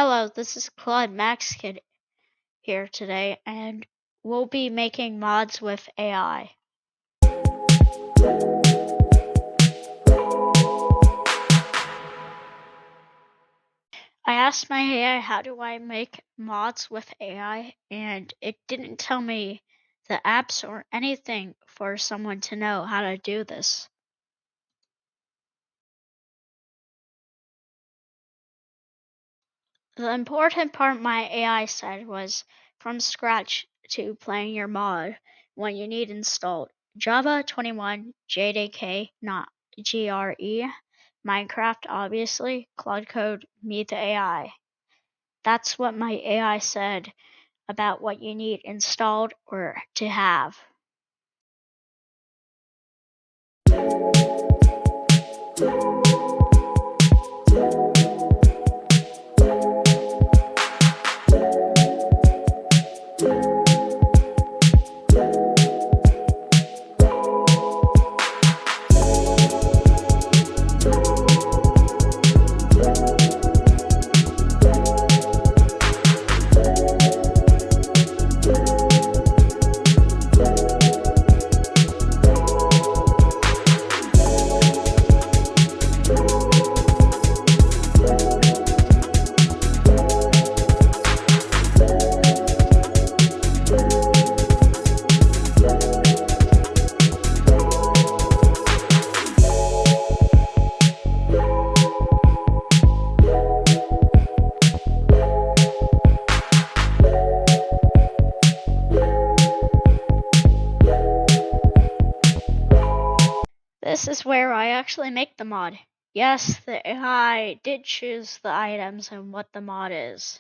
Hello, this is Claude Max Kid here today, and we'll be making mods with AI. I asked my AI how do I make mods with AI, and it didn't tell me the apps or anything for someone to know how to do this. The important part my AI said was from scratch to playing your mod when you need installed Java 21 JDK, not GRE, Minecraft obviously, Claude Code, Meet the AI. That's what my AI said about what you need installed or to have. This is where I actually make the mod. Yes, the AI did choose the items and what the mod is.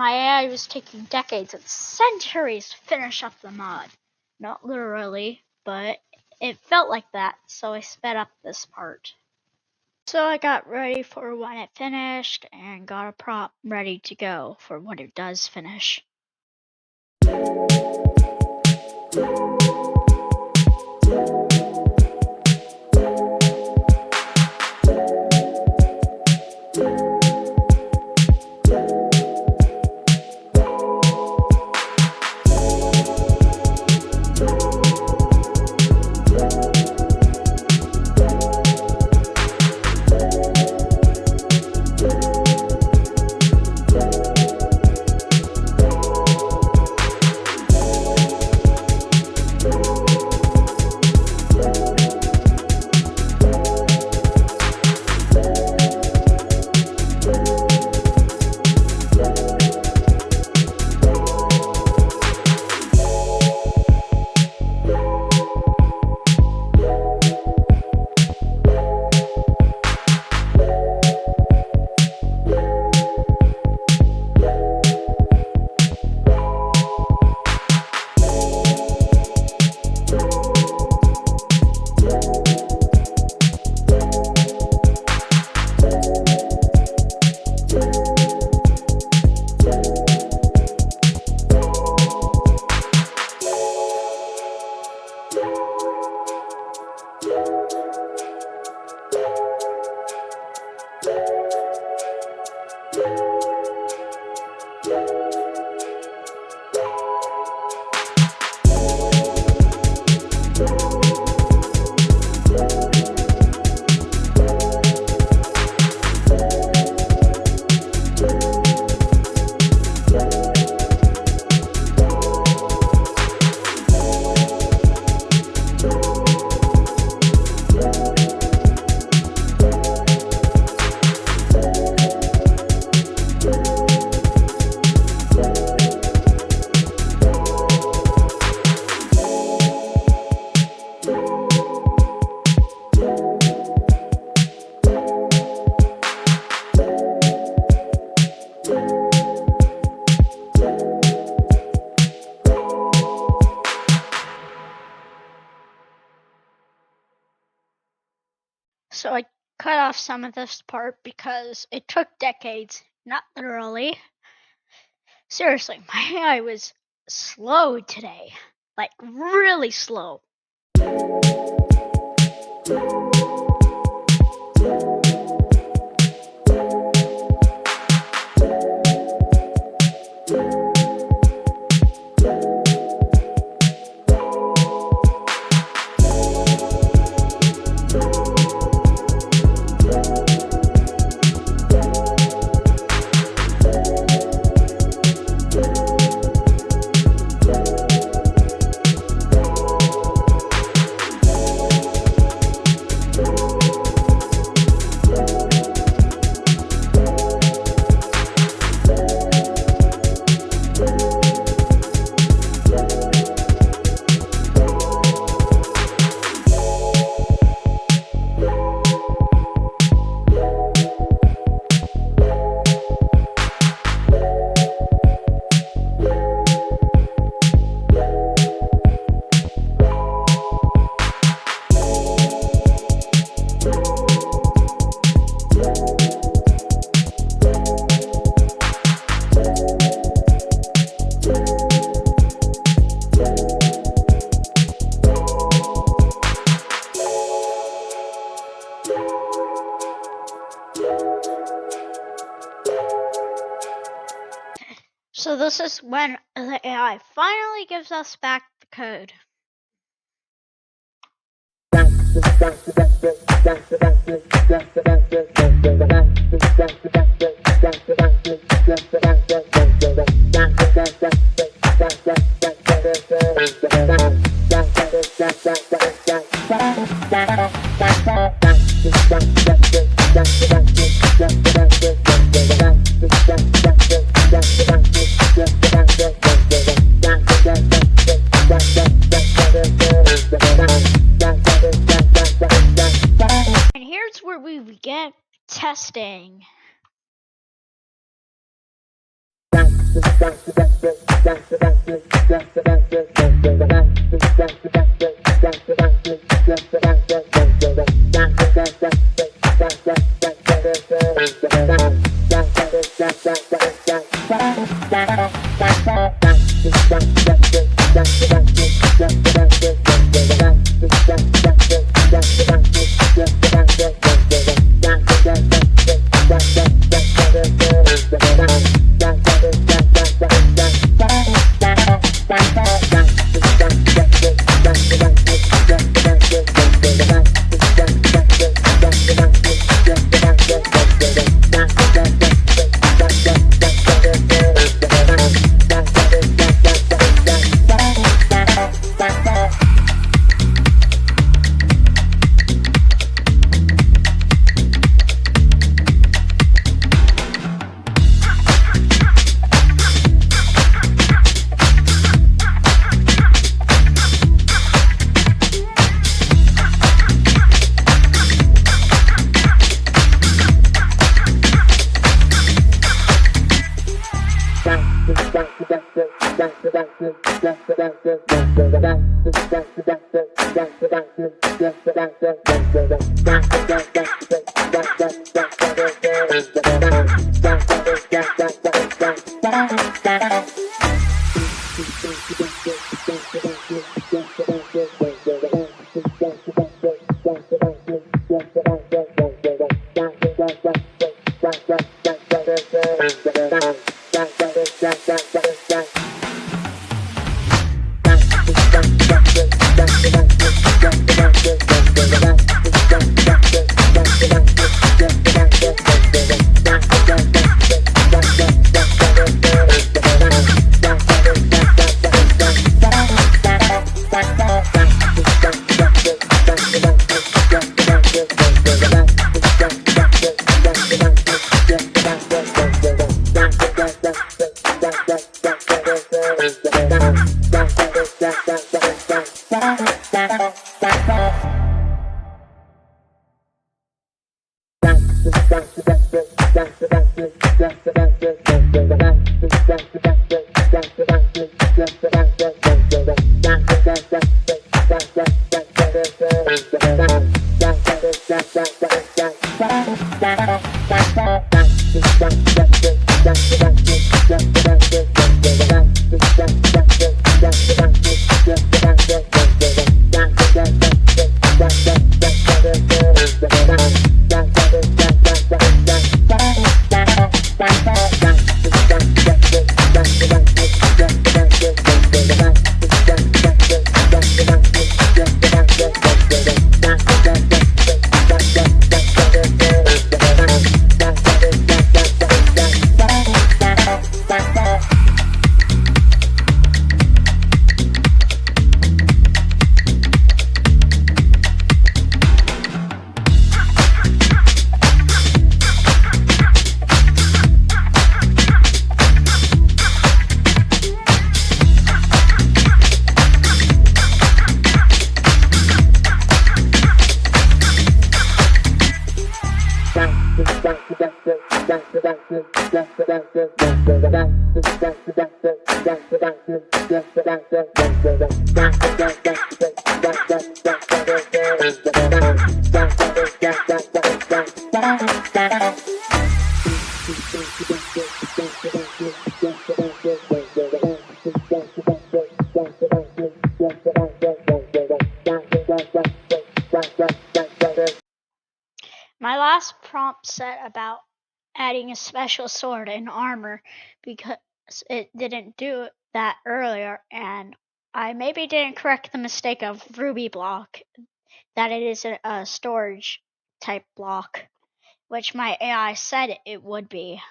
My AI was taking decades and centuries to finish up the mod. Not literally, but it felt like that, so I sped up this part. So I got ready for when it finished and got a prop ready to go for when it does finish. So I cut off some of this part because it took decades, not literally. Seriously, my AI was slow today. Like, really slow. So this is when the AI finally gives us back the code. And here's where we begin testing. My last prompt said about adding a special sword and armor because it didn't do that earlier, and I maybe didn't correct the mistake of ruby block, that it is a storage type block, which my AI said it would be.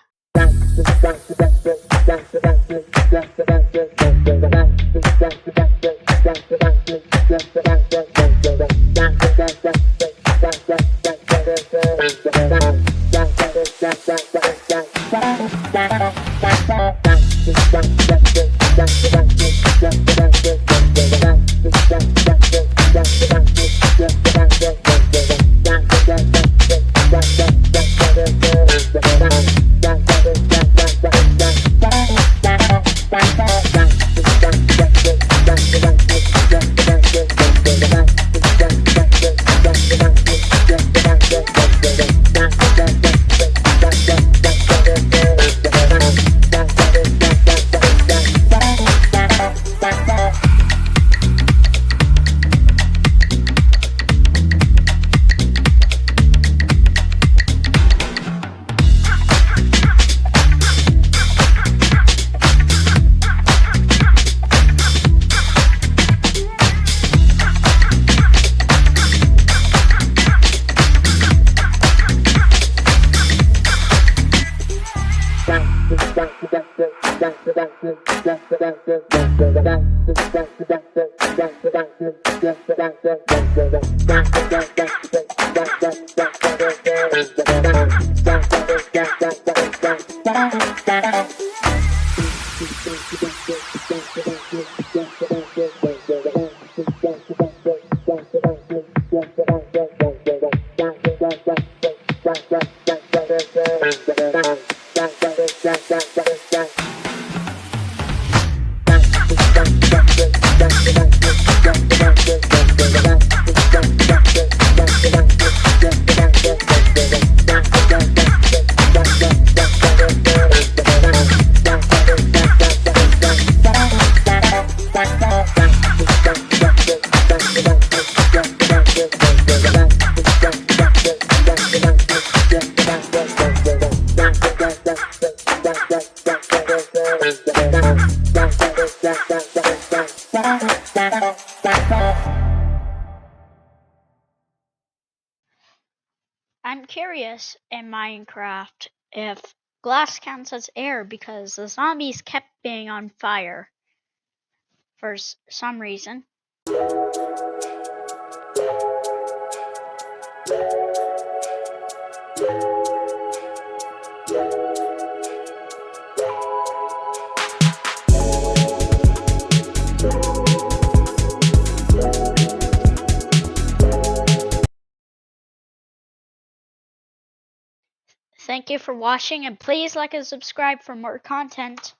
I'm curious in Minecraft if glass counts as air because the zombies kept being on fire for some reason. Thank you for watching, and please like and subscribe for more content.